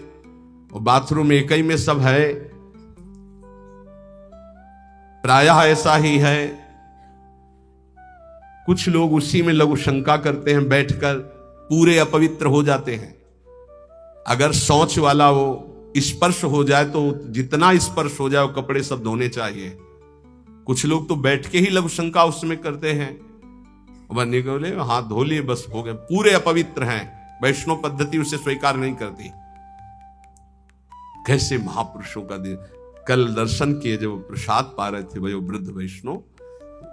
और बाथरूम एक ही में सब है, प्रायः ऐसा ही है। कुछ लोग उसी में लघु शंका करते हैं, बैठकर पूरे अपवित्र हो जाते हैं। अगर शौच वाला वो स्पर्श हो जाए तो जितना स्पर्श हो जाए वो कपड़े सब धोने चाहिए। कुछ लोग तो बैठ के ही लघु शंका उसमें करते हैं, बनने को बोले हाथ धो लिए बस हो गए, पूरे अपवित्र हैं। वैष्णव पद्धति उसे स्वीकार नहीं करती। कैसे महापुरुषों का दिन, कल दर्शन किए जब प्रसाद पा रहे थे वो वृद्ध वैष्णव,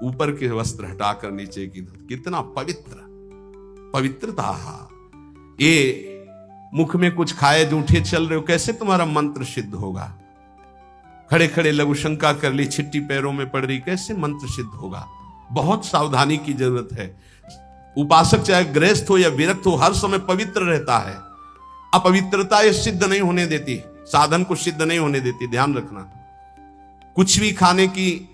ऊपर के वस्त्र हटाकर नीचे की, कितना पवित्रता। ये मुख में कुछ खाए जूठे चल रहे हो, कैसे तुम्हारा मंत्र सिद्ध होगा? खड़े खड़े लघु शंका कर ली, छिट्टी पैरों में पड़ रही, कैसे मंत्र सिद्ध होगा? बहुत सावधानी की जरूरत है। उपासक चाहे गृहस्थ हो या विरक्त हो, हर समय पवित्र रहता है। अपवित्रता ये सिद्ध नहीं होने देती, साधन को सिद्ध नहीं होने देती, ध्यान रखना। कुछ भी खाने की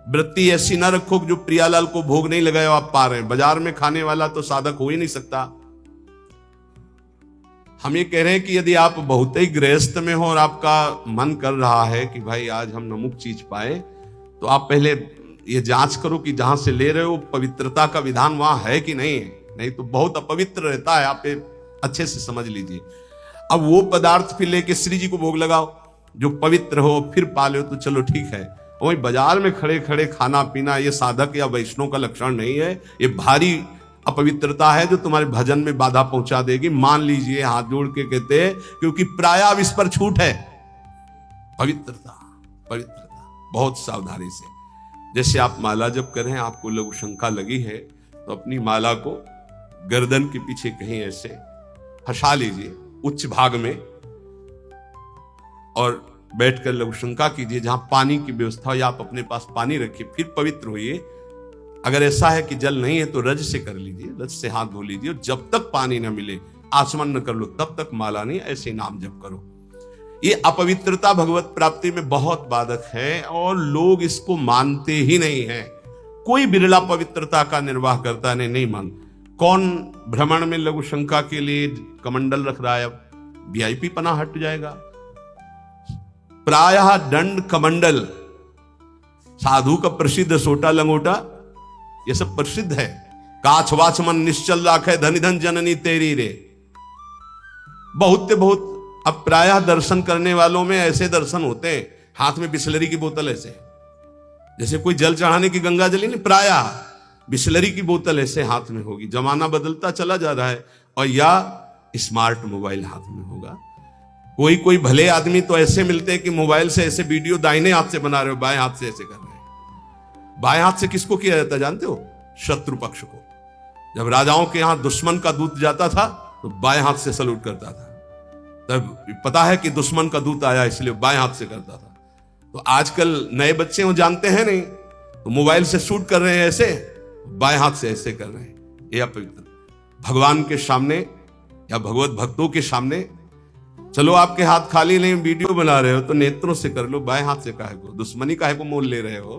वृत्ति ऐसी ना रखो जो प्रियालाल को भोग नहीं लगाए आप पा रहे हैं। बाजार में खाने वाला तो साधक हो ही नहीं सकता। हम ये कह रहे हैं कि यदि आप बहुत ही गृहस्थ में हो और आपका मन कर रहा है कि भाई आज हम नमुक चीज पाए, तो आप पहले ये जांच करो कि जहां से ले रहे हो पवित्रता का विधान वहां है कि नहीं है। नहीं तो बहुत अपवित्र रहता है, आप अच्छे से समझ लीजिए। अब वो पदार्थ फिर लेके श्री जी को भोग लगाओ जो पवित्र हो, फिर पाले हो तो चलो ठीक है। वही बाजार में खड़े खड़े खाना पीना ये साधक या वैष्णव का लक्षण नहीं है। ये भारी अपवित्रता है जो तुम्हारे भजन में बाधा पहुंचा देगी। मान लीजिए, हाथ जोड़ के कहते हैं, क्योंकि प्रायः अब इस पर छूट है। पवित्रता बहुत सावधानी से। जैसे आप माला जप कर रहे हैं, आपको लघु शंका लगी है, तो अपनी माला को गर्दन के पीछे कहीं ऐसे फंसा लीजिए उच्च भाग में, और बैठकर लघु शंका कीजिए। जहां पानी की व्यवस्था हो या आप अपने पास पानी रखिए, फिर पवित्र होइए। अगर ऐसा है कि जल नहीं है तो रज से कर लीजिए, रज से हाथ धो लीजिए। जब तक पानी न मिले, आचमन न कर लो, तब तक माला नहीं, ऐसे नाम जप करो। ये अपवित्रता भगवत प्राप्ति में बहुत बाधक है और लोग इसको मानते ही नहीं है। कोई बिरला पवित्रता का निर्वाह करता नहीं मान। कौन भ्रमण में लघु शंका के लिए कमंडल रख रहा है? अब वीआईपी पना हट जाएगा। प्रायः दंड कमंडल, साधु का प्रसिद्ध सोटा लंगोटा, ये सब प्रसिद्ध है। काछ वाच मन निश्चल राखे, धनी धन जननी तेरी रे। बहुत अब प्रायः दर्शन करने वालों में ऐसे दर्शन होते हैं, हाथ में बिस्लरी की बोतल ऐसे, जैसे कोई जल चढ़ाने की गंगा जली नहीं, प्रायः बिस्लरी की बोतल ऐसे हाथ में होगी। जमाना बदलता चला जा रहा है। और या स्मार्ट मोबाइल हाथ में होगा। कोई भले आदमी तो ऐसे मिलते हैं कि मोबाइल से ऐसे वीडियो दाहिने हाथ से बना रहे हो, बाएं हाथ से ऐसे कर रहे हैं। बाएं हाथ से किसको किया जाता है जानते हो? शत्रु पक्ष को। जब राजाओं के यहां दुश्मन का दूत जाता था तो बाएं हाथ से सलूट करता था। तब पता है कि दुश्मन का दूत आया, इसलिए बाएं हाथ से करता था। तो आजकल नए बच्चे वो जानते हैं नहीं, तो मोबाइल से शूट कर रहे हैं ऐसे, बाएं हाथ से ऐसे कर रहे हैं। ये अपवित्र। भगवान के सामने या भगवत भक्तों के सामने, चलो आपके हाथ खाली नहीं, वीडियो बना रहे हो तो नेत्रों से कर लो, बाएं हाथ से काहे को? दुश्मनी काहे को मोल ले रहे हो?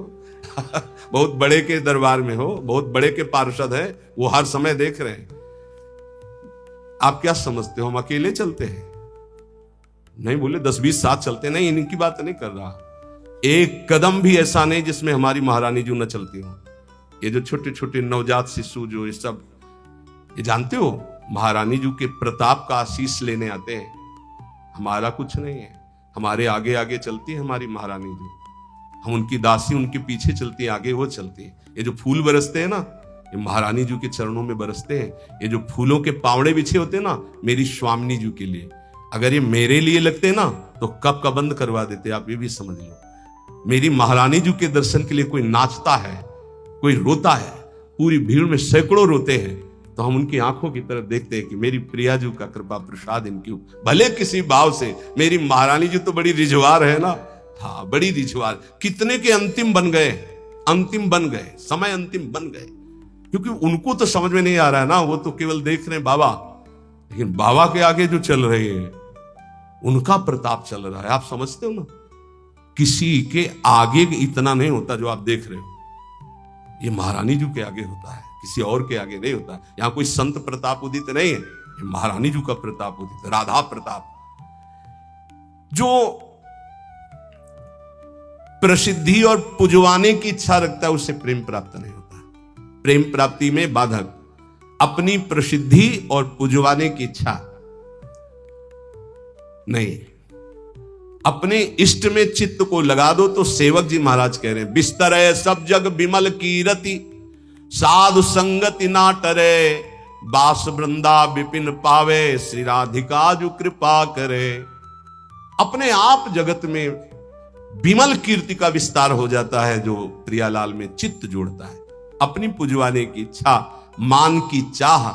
बहुत बड़े के दरबार में हो, बहुत बड़े के पार्षद है, वो हर समय देख रहे हैं। आप क्या समझते हो हम अकेले चलते हैं? नहीं, बोले 10-20 साथ चलते नहीं, इनकी बात नहीं कर रहा। एक कदम भी ऐसा नहीं जिसमें हमारी महारानी जी न चलती हो। ये जो छोटे छोटे नवजात शिशु जो ये सब, ये जानते हो महारानी जी के प्रताप का आशीष लेने आते हैं। हमारा कुछ नहीं है, हमारे आगे आगे चलती है हमारी महारानी जी। हम उनकी दासी, उनके पीछे चलती है, आगे वो चलती है। ये जो फूल बरसते हैं ना, ये महारानी जी के चरणों में बरसते हैं। ये जो फूलों के पावड़े बिछे होते हैं ना, मेरी स्वामिनी जी के लिए। अगर ये मेरे लिए लगते ना तो कब का बंद करवा देते, आप ये भी समझ लो। मेरी महारानी जी के दर्शन के लिए कोई नाचता है, कोई रोता है, पूरी भीड़ में सैकड़ों रोते हैं, तो हम उनकी आंखों की तरफ देखते हैं कि मेरी प्रिया जी का कृपा प्रसाद इनकी, भले किसी भाव से। मेरी महारानी जी तो बड़ी रिझवार है ना, हाँ बड़ी रिझवार। कितने के अंतिम बन गए, अंतिम बन गए, समय अंतिम बन गए, क्योंकि उनको तो समझ में नहीं आ रहा है ना, वो तो केवल देख रहे हैं बाबा। लेकिन बाबा के आगे जो चल रहे हैं, उनका प्रताप चल रहा है। आप समझते हो ना, किसी के आगे इतना नहीं होता जो आप देख रहे हो। ये महारानी जी के आगे होता है, किसी और के आगे नहीं होता। यहां कोई संत प्रताप उदित नहीं है, ये महारानी जी का प्रताप उदित, राधा प्रताप। जो प्रसिद्धि और पुजवाने की इच्छा रखता है उससे प्रेम प्राप्त नहीं होता। प्रेम प्राप्ति में बाधक अपनी प्रसिद्धि और पुजवाने की इच्छा नहीं। अपने इष्ट में चित्त को लगा दो। तो सेवक जी महाराज कह रहे हैं, बिस्तर है सब जग विमल कीरति, साधु संगति ना टरे, बास वृंदा विपिन पावे, श्री राधिका जो कृपा करे। अपने आप जगत में विमल कीर्ति का विस्तार हो जाता है जो प्रियालाल में चित्त जोड़ता है। अपनी पुजवाने की इच्छा, मान की चाह,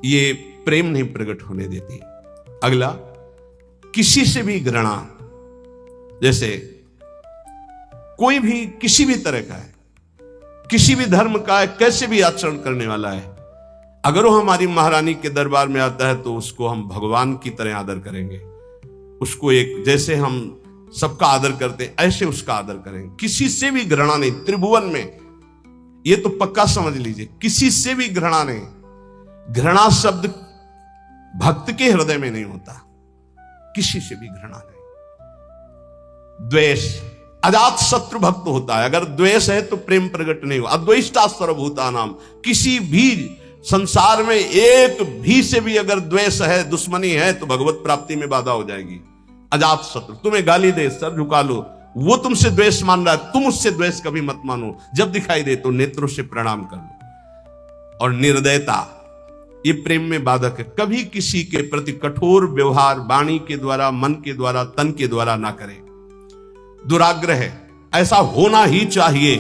ये प्रेम नहीं प्रकट होने देती। अगला, किसी से भी घृणा। जैसे कोई भी किसी भी तरह का है, किसी भी धर्म का है, कैसे भी आचरण करने वाला है, अगर वो हमारी महारानी के दरबार में आता है तो उसको हम भगवान की तरह आदर करेंगे। उसको एक, जैसे हम सबका आदर करते हैं ऐसे उसका आदर करेंगे। किसी से भी घृणा नहीं। त्रिभुवन में ये तो पक्का समझ लीजिए, किसी से भी घृणा नहीं। घृणा शब्द भक्त के हृदय में नहीं होता, किसी से भी घृणा नहीं। द्वेष, अजात शत्रु भक्त होता है। अगर द्वेष है तो प्रेम प्रकट नहीं हुआ। अद्वेष्टा सर्वभूतानाम, किसी भी संसार में एक भी से भी अगर द्वेष है, दुश्मनी है, तो भगवत प्राप्ति में बाधा हो जाएगी। अजात शत्रु, तुम्हें गाली दे, सर झुका लो, वो तुमसे द्वेष मान रहा है, तुम उससे द्वेष कभी मत मानो। जब दिखाई दे तो नेत्रों से प्रणाम कर लो। और निर्दयता, ये प्रेम में बाधक है। कभी किसी के प्रति कठोर व्यवहार वाणी के द्वारा, मन के द्वारा, तन के द्वारा ना करें। दुराग्रह है, ऐसा होना ही चाहिए,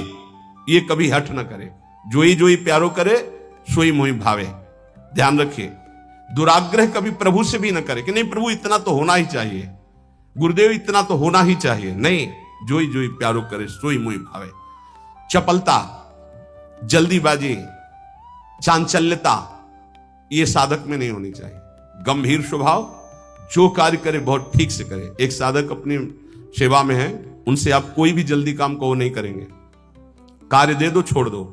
ये कभी हट ना करे। जोई जोई प्यारो करे, सोई मोई भावे। ध्यान रखिए, दुराग्रह कभी प्रभु से भी ना करे कि नहीं प्रभु इतना तो होना ही चाहिए, गुरुदेव इतना तो होना ही चाहिए। नहीं, जोई जोई प्यारो करे, सोई मोई भावे। चपलता, जल्दीबाजी, चांचल्यता, ये साधक में नहीं होनी चाहिए। गंभीर स्वभाव, जो कार्य करे बहुत ठीक से करे। एक साधक अपनी सेवा में है, उनसे आप कोई भी जल्दी काम को नहीं करेंगे, कार्य दे दो छोड़ दो।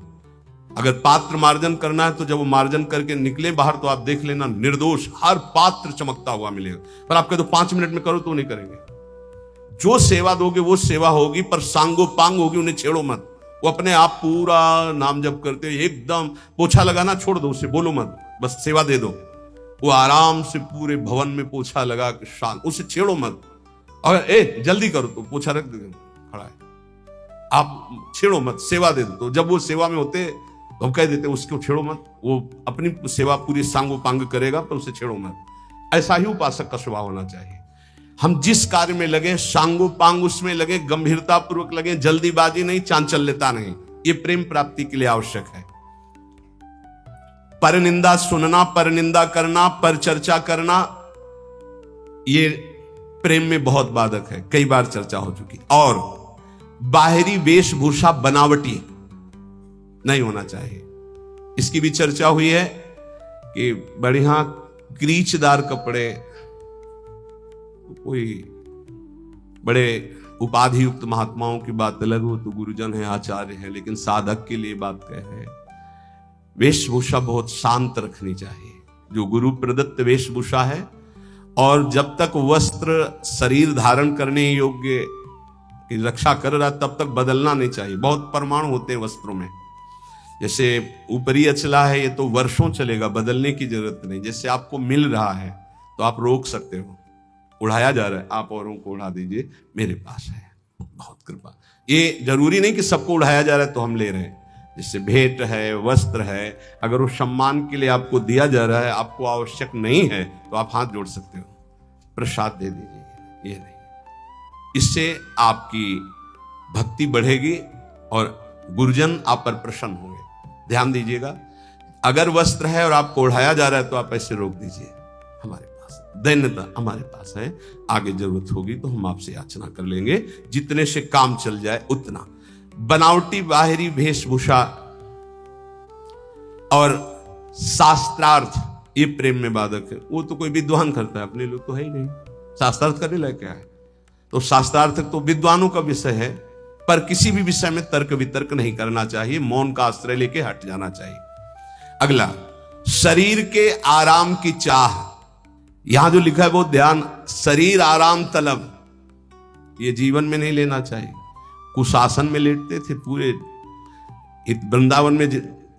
अगर पात्र मार्जन करना है तो जब वो मार्जन करके निकले बाहर तो आप देख लेना निर्दोष हर पात्र चमकता हुआ मिलेगा। पर आप कह दो 5 मिनट में करो तो नहीं करेंगे। जो सेवा दोगे वो सेवा होगी, पर सांगो पांग होगी, उन्हें छेड़ो मत। वो अपने आप पूरा नाम जप करते एकदम पोछा लगाना छोड़ दो, उसे बोलो मत, बस सेवा दे दो। वो आराम से पूरे भवन में पोछा लगा के शांत, उसे छेड़ो मत। अगर जल्दी करो तो पोछा रख दे खड़ा है, आप छेड़ो मत, सेवा दे दो। तो जब वो सेवा में होते तो हम कह देते उसको छेड़ो मत, वो अपनी सेवा पूरी सांगो पांग करेगा पर उसे छेड़ो मत। ऐसा ही उपासक का स्वभाव होना चाहिए। हम जिस कार्य में लगे सांगो पांग उसमें लगे, गंभीरता पूर्वक लगे, जल्दीबाजी नहीं, चांचल्यता नहीं। ये प्रेम प्राप्ति के लिए आवश्यक है। पर निंदा सुनना, पर निंदा करना, पर चर्चा करना, ये प्रेम में बहुत बाधक है, कई बार चर्चा हो चुकी। और बाहरी वेशभूषा बनावटी नहीं होना चाहिए, इसकी भी चर्चा हुई है कि बढ़िया क्रीचदार कपड़े, कोई बड़े उपाधि युक्त महात्माओं की बात अलग हो, तो गुरुजन है, आचार्य है, लेकिन साधक के लिए बात क्या है, वेशभूषा बहुत शांत रखनी चाहिए, जो गुरु प्रदत्त वेशभूषा है। और जब तक वस्त्र शरीर धारण करने योग्य की रक्षा कर रहा तब तक बदलना नहीं चाहिए। बहुत परमाणु होते हैं वस्त्रों में, जैसे ऊपरी अचला है, ये तो वर्षों चलेगा, बदलने की जरूरत नहीं। जैसे आपको मिल रहा है तो आप रोक सकते हो, उड़ाया जा रहा है आप औरों को उड़ा दीजिए, मेरे पास है, बहुत कृपा। ये जरूरी नहीं कि सबको उड़ाया जा रहा है तो हम ले रहे हैं। जैसे भेंट है, वस्त्र है, अगर वो सम्मान के लिए आपको दिया जा रहा है, आपको आवश्यक नहीं है तो आप हाथ जोड़ सकते हो, प्रसाद दे दीजिए, ये नहीं। इससे आपकी भक्ति बढ़ेगी और गुरुजन आप पर प्रसन्न होंगे। ध्यान दीजिएगा, अगर वस्त्र है और आपको ओढ़ाया जा रहा है तो आप ऐसे रोक दीजिए, हमारे पास दैन्यता हमारे पास है, आगे जरूरत होगी तो हम आपसे याचना कर लेंगे, जितने से काम चल जाए उतना। बनावटी बाहरी वेशभूषा और शास्त्रार्थ, ये प्रेम में बाधक है। वो तो कोई विद्वान करता है, अपने लोग तो है ही नहीं, शास्त्रार्थ करने लायक क्या है। तो शास्त्रार्थ तो विद्वानों का विषय है, पर किसी भी विषय में तर्क वितर्क नहीं करना चाहिए, मौन का आश्रय लेके हट जाना चाहिए। अगला, शरीर के आराम की चाह, यहां जो लिखा है वो ध्यान, शरीर आराम तलब, ये जीवन में नहीं लेना चाहिए। कुशासन में लेटते थे पूरे वृंदावन में,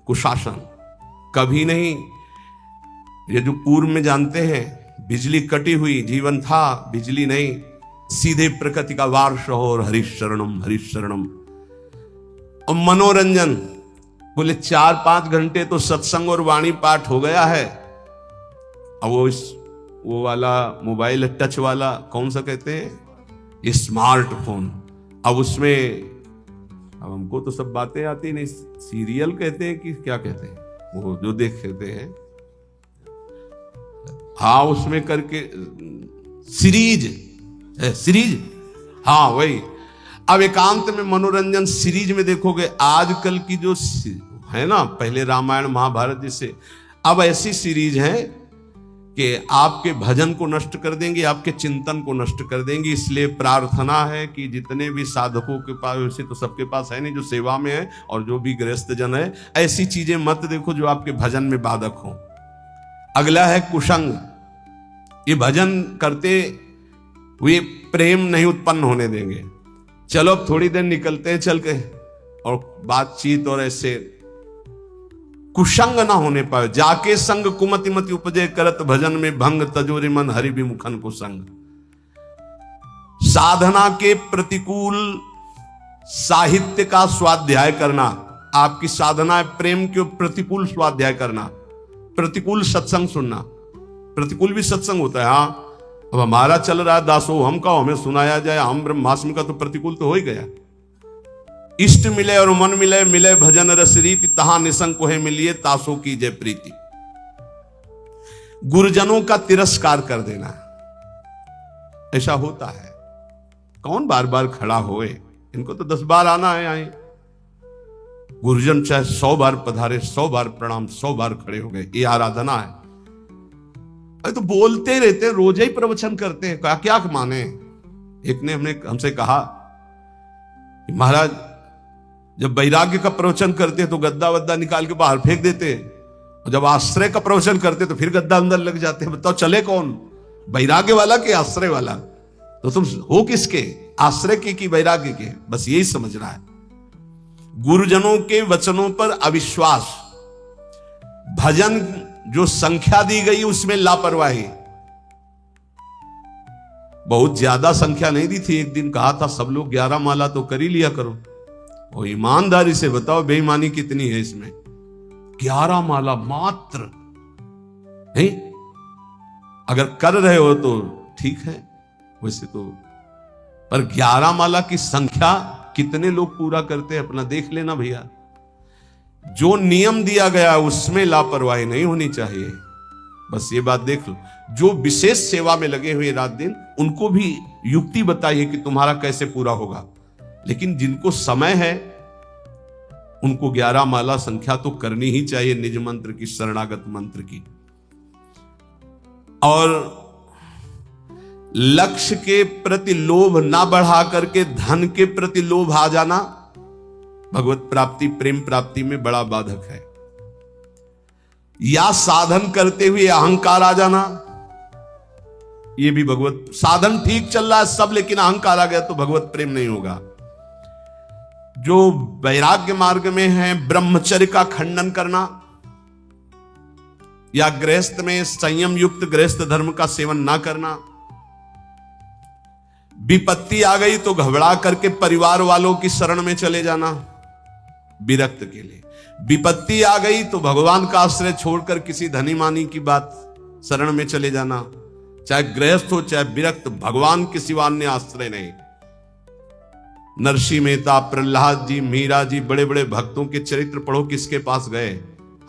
कुशासन कभी नहीं। ये जो पूर्व में जानते हैं, बिजली कटी हुई जीवन था, बिजली नहीं, सीधे प्रकृति का वार्ष और हरिशरणम हरिशरणम। और मनोरंजन बोले 4-5 घंटे तो सत्संग और वाणी पाठ हो गया है। अब वो वाला मोबाइल टच वाला कौन सा कहते हैं, स्मार्टफोन, अब उसमें अब हमको तो सब बातें आती नहीं, सीरियल कहते हैं कि क्या कहते हैं, वो जो देखते हैं, हाँ उसमें करके सीरीज, हाँ वही। अब एकांत में मनोरंजन सीरीज में देखोगे, आजकल की जो है ना, पहले रामायण महाभारत जैसे, अब ऐसी सीरीज है कि आपके भजन को नष्ट कर देंगे, आपके चिंतन को नष्ट कर देंगे। इसलिए प्रार्थना है कि जितने भी साधकों के पास, वैसे तो सबके पास है नहीं, जो सेवा में है और जो भी गृहस्थ जन है, ऐसी चीजें मत देखो जो आपके भजन में बाधक हो। अगला है कुसंग, ये भजन करते हुए प्रेम नहीं उत्पन्न होने देंगे। चलो अब थोड़ी देर निकलते हैं चल के, और बातचीत और ऐसे कुसंग ना होने पाए। जाके संग कुमति मति उपजे, करत भजन में भंग, तजोरि मन हरि विमुखन को संग। साधना के प्रतिकूल साहित्य का स्वाध्याय करना, आपकी साधना है प्रेम के प्रतिकूल स्वाध्याय करना, प्रतिकूल सत्संग सुनना। प्रतिकूल भी सत्संग होता है, हाँ। अब हमारा चल रहा है दासो हम का, हमें सुनाया जाए हम ब्रह्मास्मि का, तो प्रतिकूल तो हो ही गया। इष्ट मिले और मन मिले, मिले भजन रस रीति, तहां निसंग कोहे मिलिए, तासो की जय प्रीति। गुरुजनों का तिरस्कार कर देना, ऐसा होता है। कौन बार बार खड़ा होए, इनको तो 10 बार आना है आए। गुरुजन चाहे 100 बार पधारे, 100 बार प्रणाम, 100 बार खड़े हो गए, ये आराधना है। अरे तो बोलते रहते, रोज ही प्रवचन करते हैं, क्या माने। एक ने हमसे कहा, महाराज जब वैराग्य का प्रवचन करते तो गद्दा वद्दा निकाल के बाहर फेंक देते, और जब आश्रय का प्रवचन करते तो फिर गद्दा अंदर लग जाते। बताओ चले कौन, वैराग्य वाला कि आश्रय वाला? तो तुम हो किसके, आश्रय के कि वैराग्य के? बस यही समझना है। गुरुजनों के वचनों पर अविश्वास, भजन जो संख्या दी गई उसमें लापरवाही। बहुत ज्यादा संख्या नहीं दी थी, एक दिन कहा था सब लोग 11 माला तो कर ही लिया करो। और ईमानदारी से बताओ बेईमानी कितनी है इसमें? 11 माला मात्र नहीं, अगर कर रहे हो तो ठीक है, वैसे तो, पर 11 माला की संख्या कितने लोग पूरा करते हैं अपना देख लेना भैया। जो नियम दिया गया उसमें लापरवाही नहीं होनी चाहिए, बस ये बात देख लो। जो विशेष सेवा में लगे हुए रात दिन, उनको भी युक्ति बताइए कि तुम्हारा कैसे पूरा होगा। लेकिन जिनको समय है उनको 11 माला संख्या तो करनी ही चाहिए, निज मंत्र की, शरणागत मंत्र की। और लक्ष्य के प्रति लोभ ना बढ़ा करके धन के प्रति लोभ आ जाना भगवत प्राप्ति, प्रेम प्राप्ति में बड़ा बाधक है। या साधन करते हुए अहंकार आ जाना, ये भी भगवत, साधन ठीक चल रहा है सब, लेकिन अहंकार आ गया तो भगवत प्रेम नहीं होगा। जो वैराग्य मार्ग में है, ब्रह्मचर्य का खंडन करना, या गृहस्थ में संयम युक्त गृहस्थ धर्म का सेवन ना करना। विपत्ति आ गई तो घबरा करके परिवार वालों की शरण में चले जाना विरक्त के लिए। विपत्ति आ गई तो भगवान का आश्रय छोड़कर किसी धनी मानी की बात शरण में चले जाना। चाहे गृहस्थ हो चाहे विरक्त, भगवान के सिवा अन्य आश्रय नहीं। नरसिंह मेहता, प्रहलाद जी, मीरा जी, बड़े बड़े भक्तों के चरित्र पढ़ो, किसके पास गए?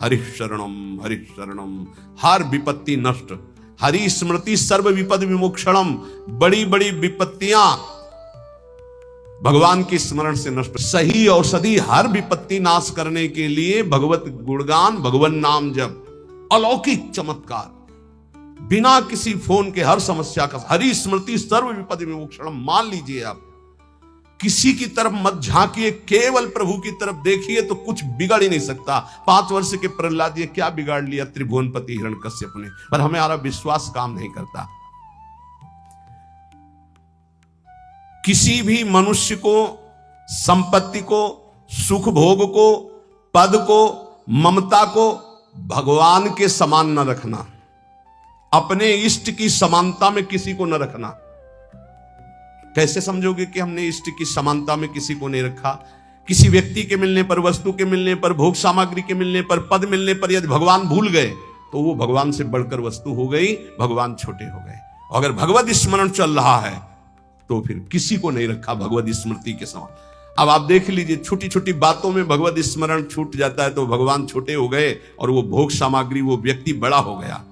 हरिः शरणम हरिः शरणम, हर विपत्ति नष्ट। हरि स्मृति सर्व विपद विमोक्षणम, बड़ी बड़ी विपत्तियां भगवान के स्मरण से नष्ट। सही औषधि हर विपत्ति नाश करने के लिए भगवत गुणगान, भगवान नाम जप, अलौकिक चमत्कार, बिना किसी फोन के हर समस्या का। हरि स्मृति सर्व विपद विमोक्षणम, मान लीजिए आप किसी की तरफ मत झांकिए, केवल प्रभु की तरफ देखिए तो कुछ बिगड़ ही नहीं सकता। 5 वर्ष के प्रहलाद जी क्या बिगाड़ लिया त्रिभुवनपति हिरण्यकश्यप ने, पर हमारा विश्वास काम नहीं करता। किसी भी मनुष्य को, संपत्ति को, सुख भोग को, पद को, ममता को भगवान के समान न रखना। अपने इष्ट की समानता में किसी को न रखना। कैसे समझोगे कि हमने इष्ट की समानता में किसी को नहीं रखा? किसी व्यक्ति के मिलने पर, वस्तु के मिलने पर, भोग सामग्री के मिलने पर, पद मिलने पर यदि भगवान भूल गए तो वो भगवान से बढ़कर वस्तु हो गई, भगवान छोटे हो गए। अगर भगवत स्मरण चल रहा है तो फिर किसी को नहीं रखा भगवत स्मृति के समान। अब आप देख लीजिए, छोटी छोटी बातों में भगवत स्मरण छूट जाता है तो भगवान छोटे हो गए और वो भोग सामग्री, वो व्यक्ति बड़ा हो गया।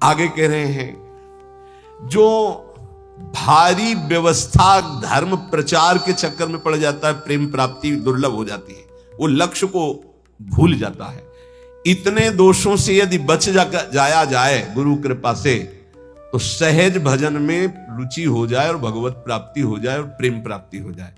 आगे कह रहे हैं, जो भारी व्यवस्था धर्म प्रचार के चक्कर में पड़ जाता है, प्रेम प्राप्ति दुर्लभ हो जाती है, वो लक्ष्य को भूल जाता है। इतने दोषों से यदि बच जाया जाए गुरु कृपा से, तो सहज भजन में रुचि हो जाए और भगवत प्राप्ति हो जाए और प्रेम प्राप्ति हो जाए।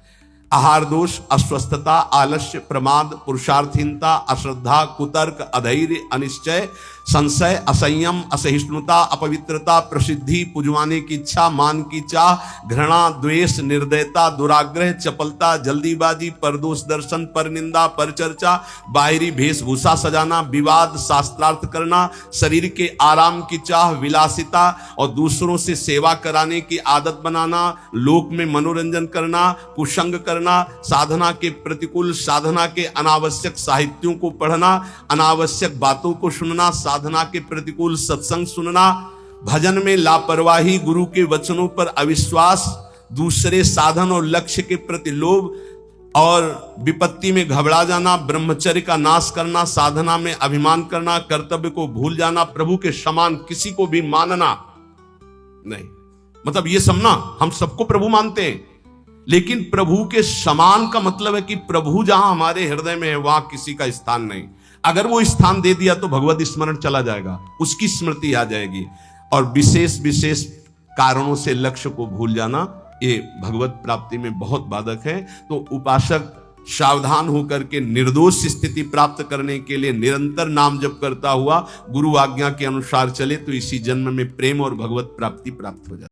आहार दोष, अस्वस्थता, आलस्य, प्रमाद, पुरुषार्थहीनता, अश्रद्धा, कुतर्क, अधैर्य, अनिश्चय, संशय, असंयम, असहिष्णुता, अपवित्रता, प्रसिद्धि, पुजवाने की इच्छा, मान की चाह, घृणा, द्वेष, निर्दयता, दुराग्रह, चपलता, जल्दीबाजी, परदोष दर्शन, पर निंदा, पर चर्चा, बाहरी वेशभूषा सजाना, विवाद, शास्त्रार्थ करना, शरीर के आराम की चाह, विलासिता और दूसरों से सेवा कराने की आदत बनाना, लोक में मनोरंजन करना, कुसंग करना, साधना के प्रतिकूल, साधना के अनावश्यक साहित्यों को पढ़ना, अनावश्यक बातों को सुनना, साधना के प्रतिकूल सत्संग सुनना, भजन में लापरवाही, गुरु के वचनों पर अविश्वास, दूसरे साधन और लक्ष्य के प्रति लोभ और विपत्ति में घबरा जाना, ब्रह्मचर्य का नाश करना, साधना में अभिमान करना, कर्तव्य को भूल जाना, प्रभु के समान किसी को भी मानना नहीं। मतलब ये सब ना, हम सबको प्रभु मानते हैं, लेकिन प्रभु के समान का मतलब है कि प्रभु जहां हमारे हृदय में है वहां किसी का स्थान नहीं। अगर वो स्थान दे दिया तो भगवत स्मरण चला जाएगा, उसकी स्मृति आ जाएगी। और विशेष विशेष कारणों से लक्ष्य को भूल जाना, ये भगवत प्राप्ति में बहुत बाधक है। तो उपासक सावधान होकर के निर्दोष स्थिति प्राप्त करने के लिए निरंतर नाम जप करता हुआ गुरु आज्ञा के अनुसार चले तो इसी जन्म में प्रेम और भगवत प्राप्ति प्राप्त हो जाए।